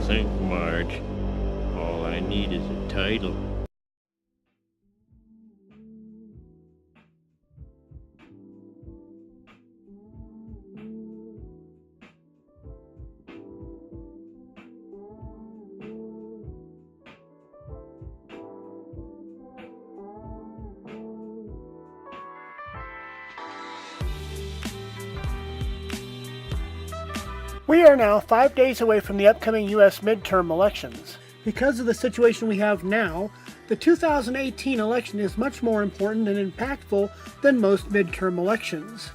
think, Marge. All I need is a title. We are now 5 days away from the upcoming U.S. midterm elections. Because of the situation we have now, the 2018 election is much more important and impactful than most midterm elections.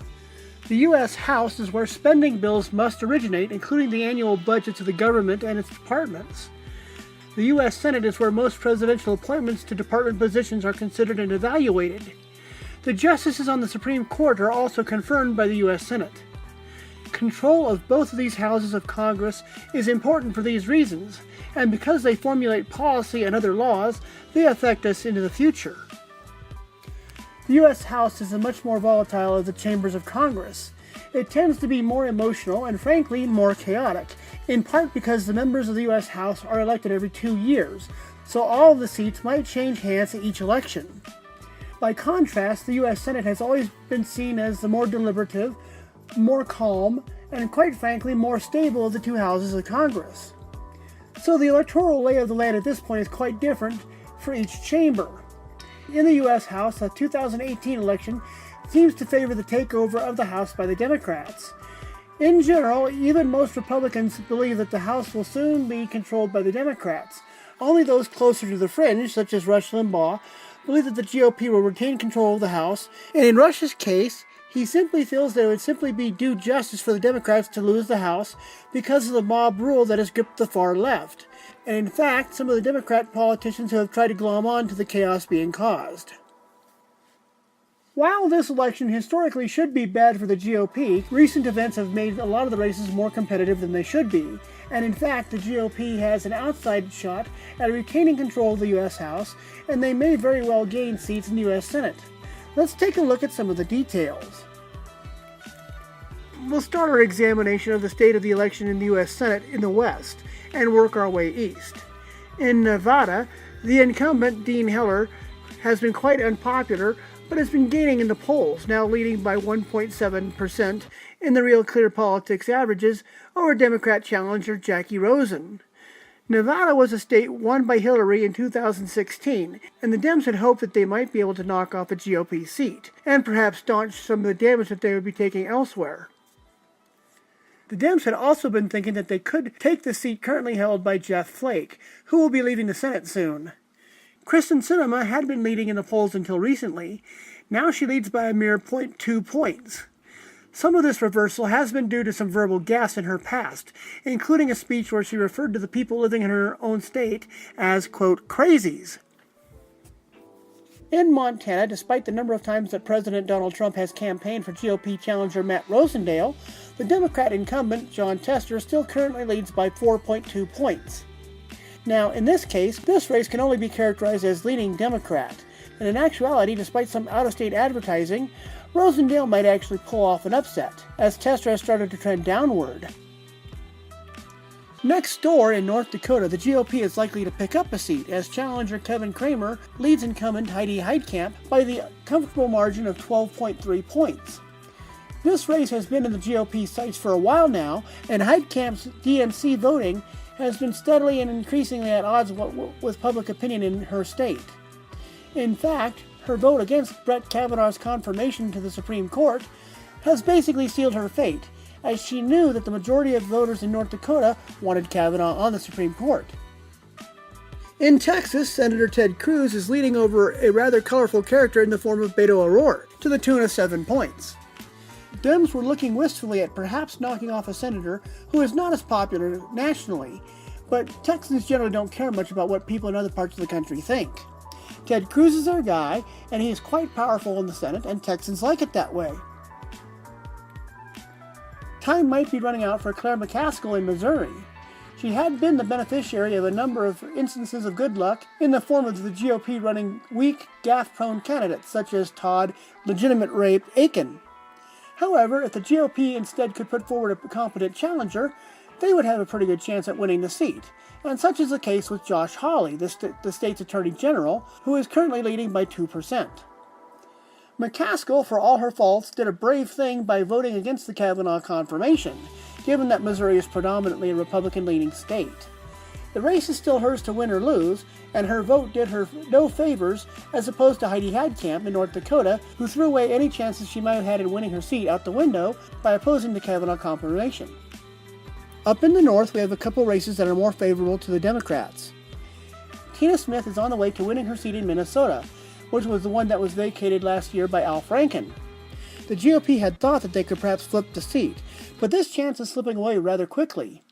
The U.S. House is where spending bills must originate, including the annual budgets of the government and its departments. The U.S. Senate is where most presidential appointments to department positions are considered and evaluated. The justices on the Supreme Court are also confirmed by the U.S. Senate. Control of both of these houses of Congress is important for these reasons, and because they formulate policy and other laws, they affect us into the future. The U.S. House is much more volatile of the chambers of Congress. It tends to be more emotional and, frankly, more chaotic, in part because the members of the U.S. House are elected every 2 years, so all of the seats might change hands at each election. By contrast, the U.S. Senate has always been seen as the more deliberative, more calm, and quite frankly more stable of the two houses of Congress. So the electoral lay of the land at this point is quite different for each chamber. In the U.S. House, the 2018 election seems to favor the takeover of the House by the Democrats. In general, even most Republicans believe that the House will soon be controlled by the Democrats. Only those closer to the fringe, such as Rush Limbaugh, believe that the GOP will retain control of the House, and in Rush's case, he simply feels that it would simply be due justice for the Democrats to lose the House because of the mob rule that has gripped the far left, and in fact, some of the Democrat politicians have tried to glom on to the chaos being caused. While this election historically should be bad for the GOP, recent events have made a lot of the races more competitive than they should be, and in fact, the GOP has an outside shot at retaining control of the U.S. House, and they may very well gain seats in the U.S. Senate. Let's take a look at some of the details. We'll start our examination of the state of the election in the U.S. Senate in the West and work our way east. In Nevada, the incumbent, Dean Heller, has been quite unpopular, but has been gaining in the polls, now leading by 1.7% in the Real Clear Politics averages over Democrat challenger Jackie Rosen. Nevada was a state won by Hillary in 2016, and the Dems had hoped that they might be able to knock off a GOP seat, and perhaps staunch some of the damage that they would be taking elsewhere. The Dems had also been thinking that they could take the seat currently held by Jeff Flake, who will be leaving the Senate soon. Kristen Sinema had been leading in the polls until recently. Now she leads by a mere 0.2 points. Some of this reversal has been due to some verbal gaffes in her past, including a speech where she referred to the people living in her own state as, quote, crazies. In Montana, despite the number of times that President Donald Trump has campaigned for GOP challenger Matt Rosendale, the Democrat incumbent, Jon Tester, still currently leads by 4.2 points. Now, in this case, this race can only be characterized as leaning Democrat, and in actuality, despite some out-of-state advertising, Rosendale might actually pull off an upset, as Tester has started to trend downward. Next door in North Dakota, the GOP is likely to pick up a seat, as challenger Kevin Cramer leads incumbent Heidi Heitkamp by the comfortable margin of 12.3 points. This race has been in the GOP sights for a while now, and Heitkamp's DNC voting has been steadily and increasingly at odds with public opinion in her state. In fact, her vote against Brett Kavanaugh's confirmation to the Supreme Court has basically sealed her fate, as she knew that the majority of voters in North Dakota wanted Kavanaugh on the Supreme Court. In Texas, Senator Ted Cruz is leading over a rather colorful character in the form of Beto O'Rourke, to the tune of 7 points. Dems were looking wistfully at perhaps knocking off a senator who is not as popular nationally, but Texans generally don't care much about what people in other parts of the country think. Ted Cruz is their guy, and he is quite powerful in the Senate, and Texans like it that way. Time might be running out for Claire McCaskill in Missouri. She had been the beneficiary of a number of instances of good luck in the form of the GOP running weak, gaffe-prone candidates, such as Todd Legitimate Rape Aiken. However, if the GOP instead could put forward a competent challenger, they would have a pretty good chance at winning the seat. And such is the case with Josh Hawley, the state's Attorney General, who is currently leading by 2%. McCaskill, for all her faults, did a brave thing by voting against the Kavanaugh confirmation, given that Missouri is predominantly a Republican-leaning state. The race is still hers to win or lose, and her vote did her no favors as opposed to Heidi Heitkamp in North Dakota, who threw away any chances she might have had in winning her seat out the window by opposing the Kavanaugh confirmation. Up in the north, we have a couple races that are more favorable to the Democrats. Tina Smith is on the way to winning her seat in Minnesota, which was the one that was vacated last year by Al Franken. The GOP had thought that they could perhaps flip the seat, but this chance is slipping away rather quickly.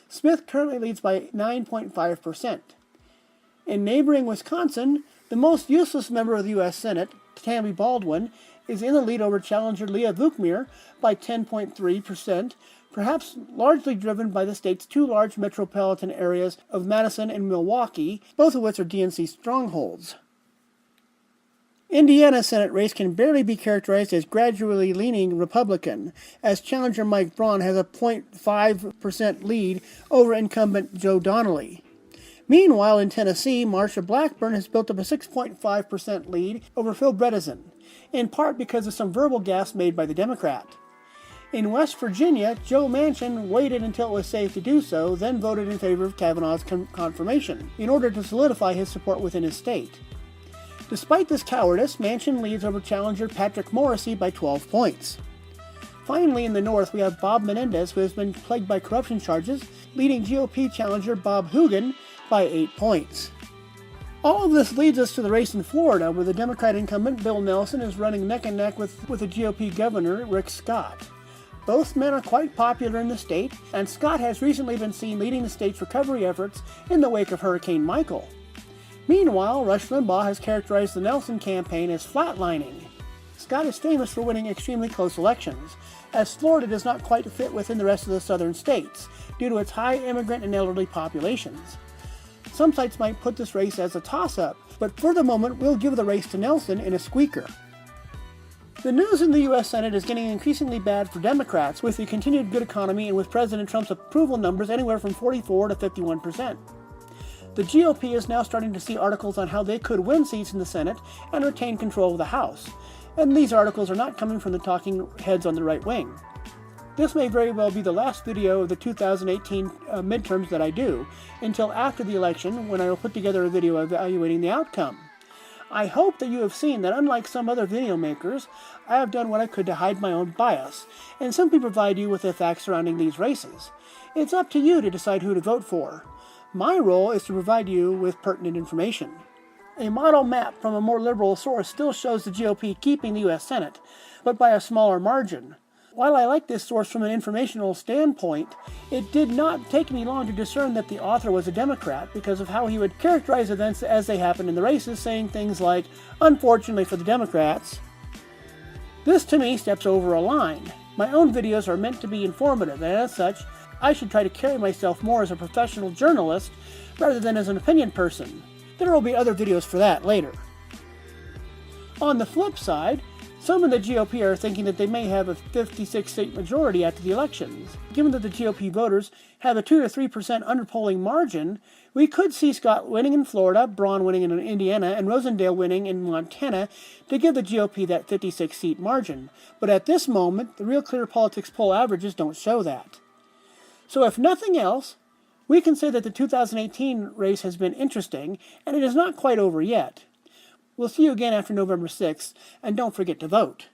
Smith currently leads by 9.5%. In neighboring Wisconsin, the most useless member of the U.S. Senate, Tammy Baldwin, is in the lead over challenger Leah Vukmir by 10.3%, perhaps largely driven by the state's two large metropolitan areas of Madison and Milwaukee, both of which are DNC strongholds. Indiana's Senate race can barely be characterized as gradually leaning Republican, as challenger Mike Braun has a 0.5% lead over incumbent Joe Donnelly. Meanwhile, in Tennessee, Marsha Blackburn has built up a 6.5% lead over Phil Bredesen, in part because of some verbal gaffes made by the Democrat. In West Virginia, Joe Manchin waited until it was safe to do so, then voted in favor of Kavanaugh's confirmation, in order to solidify his support within his state. Despite this cowardice, Manchin leads over challenger Patrick Morrissey by 12 points. Finally, in the north, we have Bob Menendez, who has been plagued by corruption charges, leading GOP challenger Bob Hugin by 8 points. All of this leads us to the race in Florida, where the Democrat incumbent Bill Nelson is running neck and neck with the GOP governor Rick Scott. Both men are quite popular in the state, and Scott has recently been seen leading the state's recovery efforts in the wake of Hurricane Michael. Meanwhile, Rush Limbaugh has characterized the Nelson campaign as flatlining. Scott is famous for winning extremely close elections, as Florida does not quite fit within the rest of the southern states, due to its high immigrant and elderly populations. Some sites might put this race as a toss-up, but for the moment we'll give the race to Nelson in a squeaker. The news in the U.S. Senate is getting increasingly bad for Democrats, with the continued good economy and with President Trump's approval numbers anywhere from 44 to 51%. The GOP is now starting to see articles on how they could win seats in the Senate and retain control of the House, and these articles are not coming from the talking heads on the right wing. This may very well be the last video of the 2018 midterms that I do, until after the election, when I will put together a video evaluating the outcome. I hope that you have seen that unlike some other video makers, I have done what I could to hide my own bias, and simply provide you with the facts surrounding these races. It's up to you to decide who to vote for. My role is to provide you with pertinent information. A model map from a more liberal source still shows the GOP keeping the U.S. Senate, but by a smaller margin. While I like this source from an informational standpoint, it did not take me long to discern that the author was a Democrat because of how he would characterize events as they happened in the races, saying things like, "Unfortunately for the Democrats." This to me steps over a line. My own videos are meant to be informative, and as such, I should try to carry myself more as a professional journalist rather than as an opinion person. There will be other videos for that later. On the flip side, some in the GOP are thinking that they may have a 56-state majority after the elections. Given that the GOP voters have a 2 to 3% underpolling margin, we could see Scott winning in Florida, Braun winning in Indiana, and Rosendale winning in Montana to give the GOP that 56-seat margin. But at this moment, the Real Clear Politics poll averages don't show that. So if nothing else, we can say that the 2018 race has been interesting, and it is not quite over yet. We'll see you again after November 6th, and don't forget to vote.